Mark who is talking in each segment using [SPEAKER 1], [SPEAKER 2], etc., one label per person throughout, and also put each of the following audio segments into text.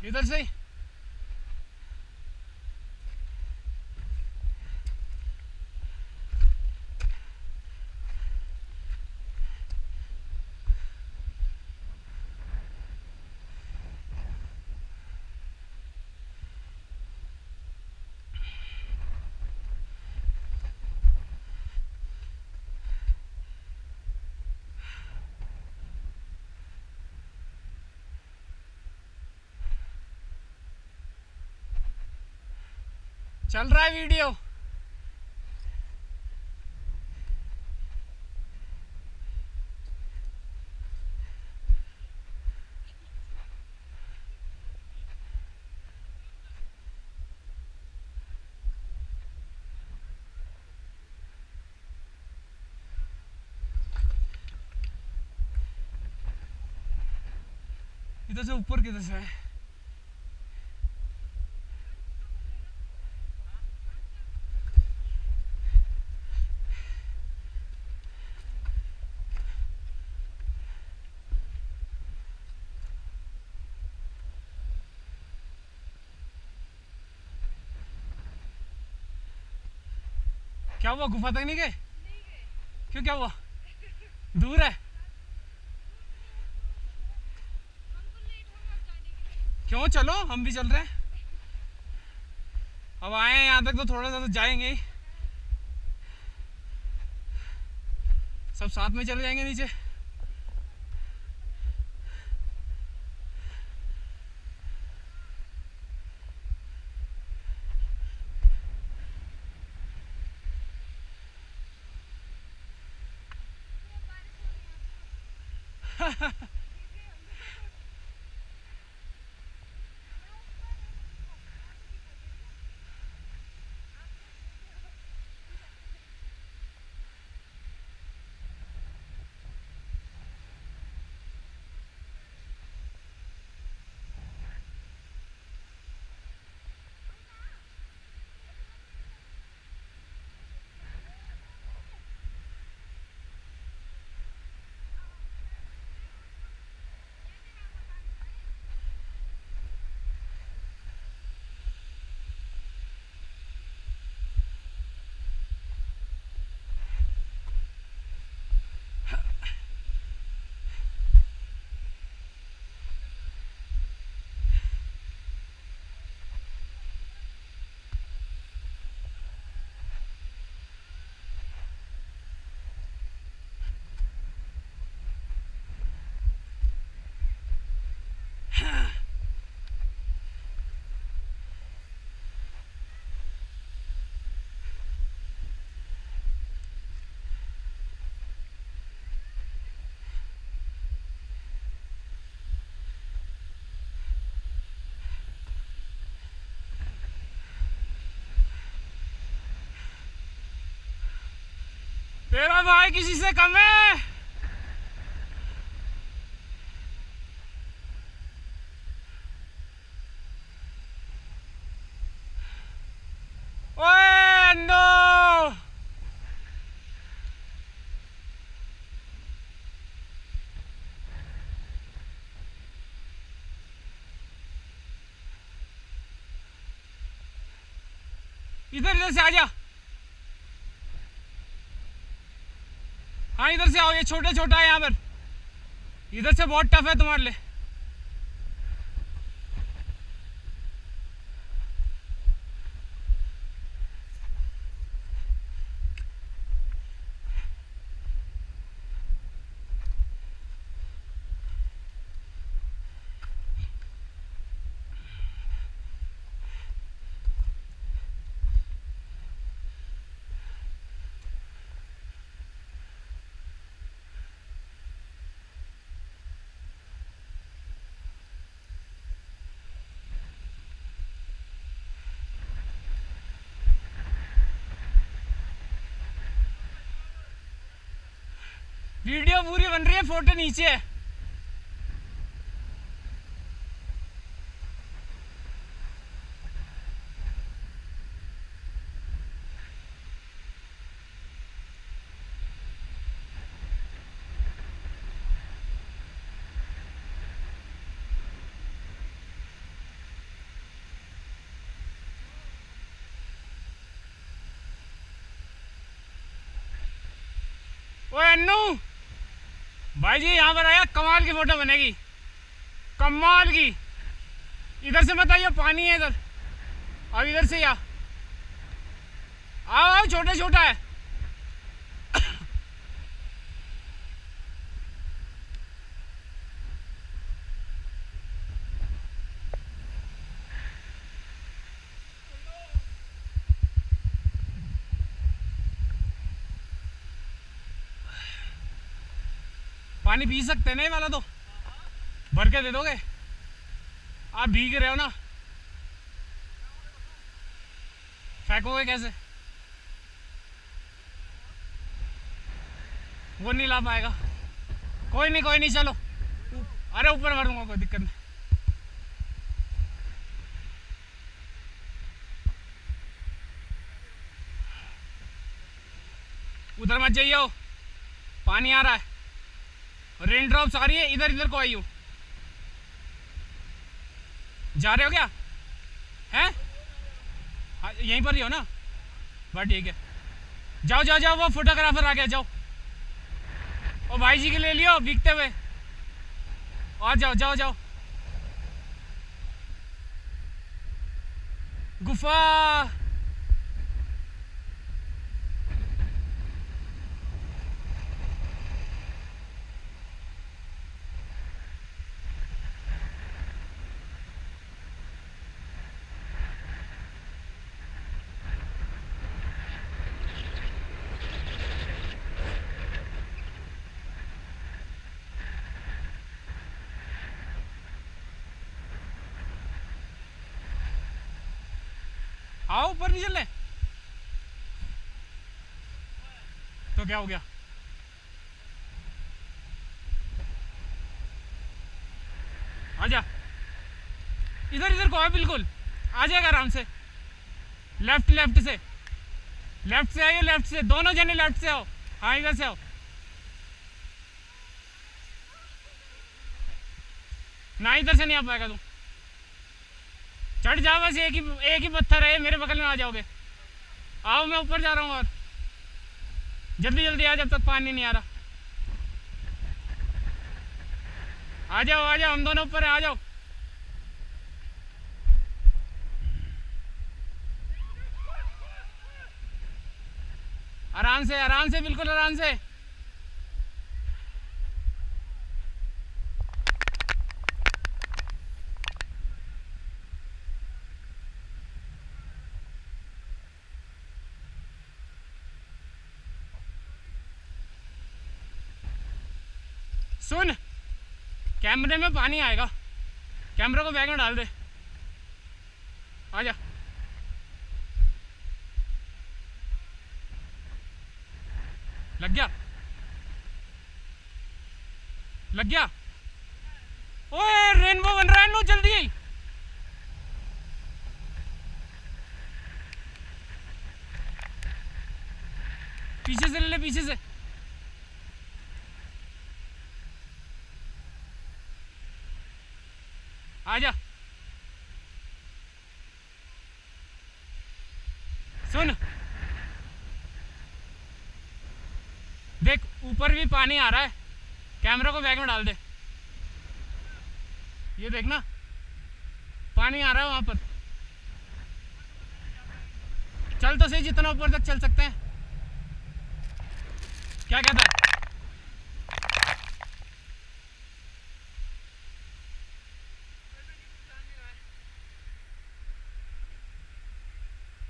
[SPEAKER 1] इधर से चल रहा है वीडियो। इधर से ऊपर किधर से है? क्या हुआ, गुफा तक नहीं गए? क्यों, क्या हुआ? दूर है? क्यों, चलो हम भी चल रहे हैं। अब आए हैं यहाँ तक तो थोड़ा सा तो जाएंगे ही। सब साथ में चले जाएंगे नीचे। तेरा भाई किसी से कम है? ओए अंडो, इधर इधर से आ जा। हाँ इधर से आओ, ये छोटा छोटा है यहाँ पर। इधर से बहुत टफ है तुम्हारे लिए। वीडियो पूरी बन रही है, फोटो नीचे है। ओए अन्नू भाई जी, यहाँ पर आया, कमाल की फोटो बनेगी, कमाल की। इधर से मत आइए, पानी है इधर। अब इधर से आओ आओ, छोटा छोटा है। पानी पी सकते नहीं वाला तो भर के दे दोगे? आप भीग रहे हो ना, फेंकोगे कैसे? वो नहीं ला पाएगा। कोई नहीं चलो, अरे ऊपर भर दूंगा, कोई दिक्कत नहीं। उधर मत जाइए, पानी आ रहा है, रेन ड्रॉप्स आ रही है। इधर इधर को आइयो। जा रहे हो क्या? हैं? हाँ, यहीं पर ही हो ना? बस ठीक है, जाओ जाओ जाओ, वो फोटोग्राफर आ गया, जाओ। ओ भाई जी के ले लियो भीगते हुए, और जाओ जाओ जाओ। गुफा आओ, ऊपर नहीं चलने तो क्या हो गया? आजा, इधर इधर को आओ, बिल्कुल आ जाएगा आराम से। लेफ्ट लेफ्ट से, लेफ्ट से आइए, लेफ्ट से, दोनों जने लेफ्ट से आओ। हाँ इधर से आओ। ना इधर से नहीं आ पाएगा तू, चढ़ जाओ, बस एक ही पत्थर है, मेरे बगल में आ जाओगे। आओ, मैं ऊपर जा रहा हूँ, और जल्दी जल्दी आ, जब तक पानी नहीं आ रहा। आ जाओ, हम दोनों ऊपर हैं, आ जाओ। आराम से, बिल्कुल आराम से। सुन, कैमरे में पानी आएगा, कैमरे को बैग में डाल दे। आजा, लग गया, लग गया। ओए रेनबो बन रहा है, नो जल्दी। पीछे से ले ले, पीछे से। आजा, सुन, देख ऊपर भी पानी आ रहा है, कैमरा को बैग में डाल दे। ये देखना, पानी आ रहा है वहां पर। चल तो सही, जितना ऊपर तक चल सकते हैं। क्या कहता है?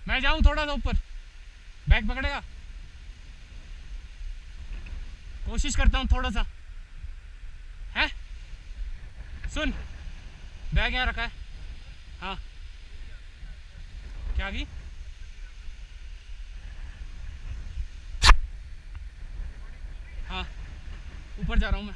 [SPEAKER 1] मैं जाऊं थोड़ा सा ऊपर, बैग पकड़ेगा? कोशिश करता हूं थोड़ा सा, है? सुन, बैग यहाँ रखा है। हाँ, क्या की? हाँ, ऊपर जा रहा हूँ मैं।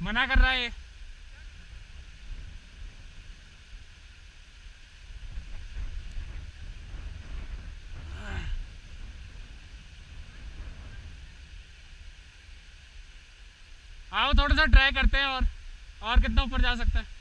[SPEAKER 1] मना कर रहा है ये। आओ थोड़ा सा ट्राई करते हैं और कितना ऊपर जा सकते हैं।